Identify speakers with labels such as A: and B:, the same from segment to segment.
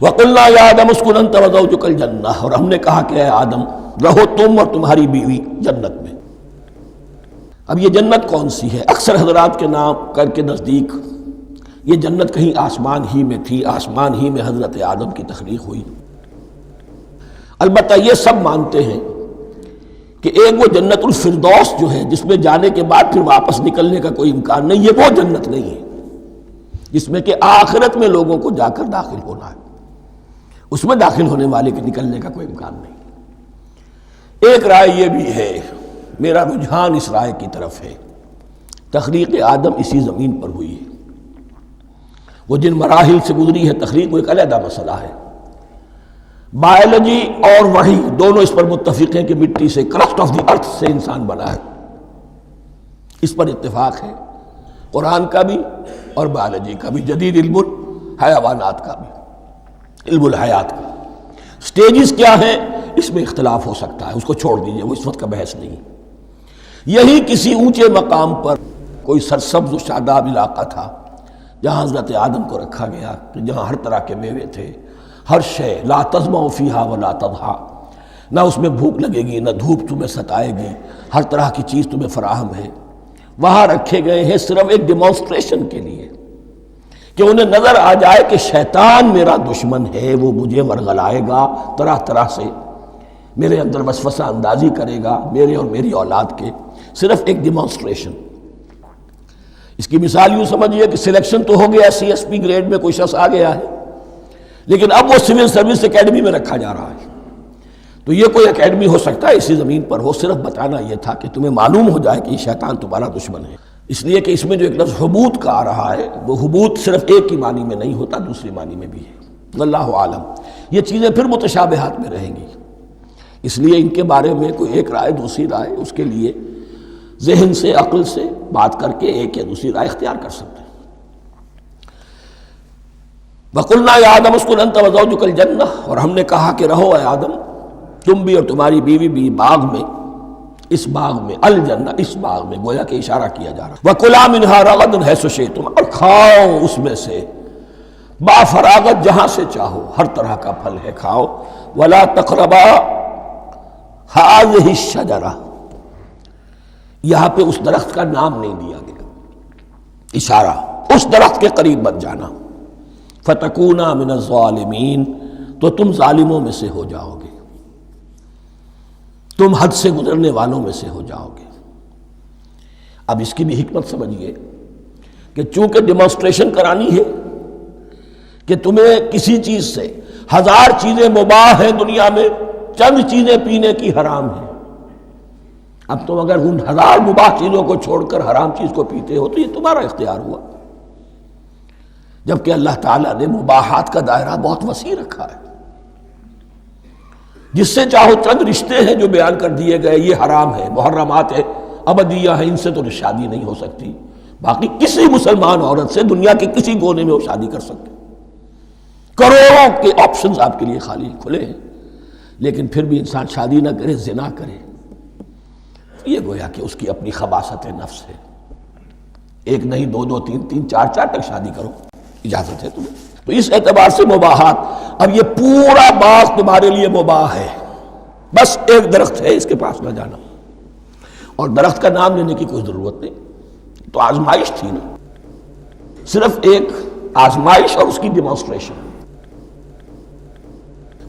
A: وَقُلْنَا يَا آدَمُ اسْكُنْ أَنْتَ وَزَوْجُكَ الْجَنَّةَ، اور ہم نے کہا کہ اے آدم رہو تم اور تمہاری بیوی جنت میں۔ اب یہ جنت کون سی ہے؟ اکثر حضرات کے نام کر کے نزدیک یہ جنت کہیں آسمان ہی میں تھی، آسمان ہی میں حضرت آدم کی تخلیق ہوئی۔ البتہ یہ سب مانتے ہیں کہ ایک وہ جنت الفردوس جو ہے جس میں جانے کے بعد پھر واپس نکلنے کا کوئی امکان نہیں، یہ وہ جنت نہیں ہے جس میں کہ آخرت میں لوگوں کو جا کر داخل ہونا ہے، اس میں داخل ہونے والے کے نکلنے کا کوئی امکان نہیں۔ ایک رائے یہ بھی ہے، میرا رجحان اس رائے کی طرف ہے، تخلیق آدم اسی زمین پر ہوئی ہے۔ وہ جن مراحل سے گزری ہے تخلیق، وہ ایک علیحدہ مسئلہ ہے۔ بائیولوجی اور وحی دونوں اس پر متفق ہیں کہ مٹی سے، کرسٹ آف دی ارتھ سے انسان بنا ہے، اس پر اتفاق ہے، قرآن کا بھی اور بائیولوجی کا بھی، جدید علم الحیوانات کا بھی، علم الحیات کا۔ سٹیجز کیا ہیں اس میں اختلاف ہو سکتا ہے، اس کو چھوڑ دیجئے، وہ اس وقت کا بحث نہیں۔ یہی کسی اونچے مقام پر کوئی سرسبز و شاداب علاقہ تھا جہاں حضرت آدم کو رکھا گیا، کہ جہاں ہر طرح کے میوے تھے، ہر شے، لا تظمأ فیہا ولا تضحیٰ، نہ اس میں بھوک لگے گی، نہ دھوپ تمہیں ستائے گی، ہر طرح کی چیز تمہیں فراہم ہے۔ وہاں رکھے گئے ہیں صرف ایک ڈیمانسٹریشن کے لیے، کہ انہیں نظر آ جائے کہ شیطان میرا دشمن ہے، وہ مجھے ورغلائے گا، طرح طرح سے میرے اندر وسوسہ اندازی کرے گا، میرے اور میری اولاد کے، صرف ایک ڈیمانسٹریشن۔ اس کی مثال یوں سمجھیے کہ سلیکشن تو ہو گیا، سی ایس پی گریڈ میں کوئی شخص آ گیا ہے، لیکن اب وہ سول سروس اکیڈمی میں رکھا جا رہا ہے۔ تو یہ کوئی اکیڈمی ہو سکتا ہے اسی زمین پر ہو، صرف بتانا یہ تھا کہ تمہیں معلوم ہو جائے کہ یہ شیطان تمہارا دشمن ہے۔ اس لیے کہ اس میں جو ایک لفظ حبوط کا آ رہا ہے، وہ حبوط صرف ایک ہی معنی میں نہیں ہوتا، دوسری معنی میں بھی ہے۔ واللہ عالم، یہ چیزیں پھر متشابہات میں رہیں گی، اس لیے ان کے بارے میں کوئی ایک رائے دوسری رائے، اس کے لیے ذہن سے، عقل سے بات کر کے ایک یا دوسری رائے اختیار کر سکتے ہیں۔ وَقُلْنَا يَا آدَمُ اسْكُنْ أَنْتَ وَزَوْجُكَ الْجَنَّةَ، اور ہم نے کہا کہ رہو اے آدم تم بھی اور تمہاری بیوی بھی باغ میں، اس باغ میں، الجنہ اس باغ میں، گویا کہ اشارہ کیا جا رہا۔ وَكُلَا مِنْهَا رَغَدًا حَيْثُ شِئْتُمْ، اور کھاؤ اس میں سے با فراغت جہاں سے چاہو، ہر طرح کا پھل ہے کھاؤ۔ وَلَا تَقْرَبَا هَٰذِهِ الشَّجَرَةَ، یہاں پہ اس درخت کا نام نہیں دیا گیا، اشارہ اس درخت کے قریب مت جانا۔ فَتَكُونَا مِنَ الظَّالِمِينَ، تو تم ظالموں میں سے ہو جاؤ گے، تم حد سے گزرنے والوں میں سے ہو جاؤ گے۔ اب اس کی بھی حکمت سمجھیے کہ چونکہ ڈیمانسٹریشن کرانی ہے کہ تمہیں کسی چیز سے، ہزار چیزیں مباح ہیں دنیا میں، چند چیزیں پینے کی حرام ہیں، اب تم اگر ان ہزار مباح چیزوں کو چھوڑ کر حرام چیز کو پیتے ہو تو یہ تمہارا اختیار ہوا، جبکہ اللہ تعالیٰ نے مباحات کا دائرہ بہت وسیع رکھا ہے۔ جس سے چاہو چند رشتے ہیں جو بیان کر دیے گئے، یہ حرام ہے، محرمات ہے، ابدیہ ہیں، ان سے تو شادی نہیں ہو سکتی، باقی کسی مسلمان عورت سے دنیا کے کسی کونے میں وہ شادی کر سکتے، کروڑوں کے آپشنز آپ کے لیے خالی کھلے ہیں، لیکن پھر بھی انسان شادی نہ کرے، زنا کرے، یہ گویا کہ اس کی اپنی خباثت نفس ہے۔ ایک نہیں، دو دو، تین تین، چار چار تک شادی کرو، اجازت ہے تمہیں۔ تو اس اعتبار سے مباحات، اب یہ پورا باغ تمہارے لیے مباح ہے، بس ایک درخت ہے، اس کے پاس نہ جانا، اور درخت کا نام لینے کی کوئی ضرورت نہیں، تو آزمائش تھی نا، صرف ایک آزمائش اور اس کی ڈیمانسٹریشن۔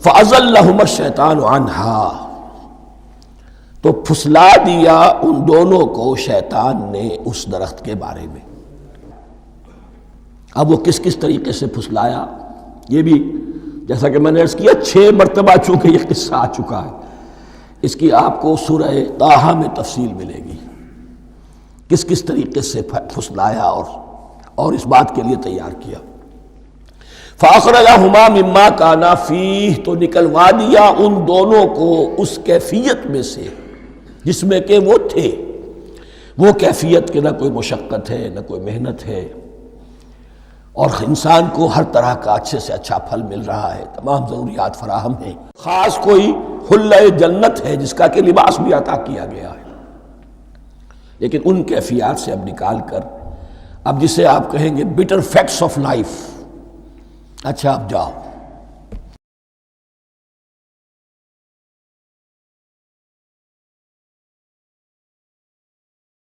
A: فَأَزَلَّهُمَا الشَّيْطَانُ عَنْهَا، تو پھسلا دیا ان دونوں کو شیطان نے اس درخت کے بارے میں۔ اب وہ کس کس طریقے سے پھسلایا، یہ بھی جیسا کہ میں نے عرض کیا 6 مرتبہ چونکہ یہ قصہ آ چکا ہے، اس کی آپ کو سورہ طٰہٰ میں تفصیل ملے گی، کس کس طریقے سے پھسلایا اور اس بات کے لیے تیار کیا۔ فَأَخْرَجَهُمَا مِمَّا كَانَا فِيهِ، تو نکلوا دیا ان دونوں کو اس کیفیت میں سے جس میں کہ وہ تھے، وہ کیفیت کہ نہ کوئی مشقت ہے، نہ کوئی محنت ہے، اور انسان کو ہر طرح کا اچھے سے اچھا پھل مل رہا ہے، تمام ضروریات فراہم ہیں، خاص کوئی حلہ جنت ہے جس کا کہ لباس بھی عطا کیا گیا ہے، لیکن ان کیفیات سے اب نکال کر، اب جسے آپ کہیں گے bitter facts of life، اچھا اب جاؤ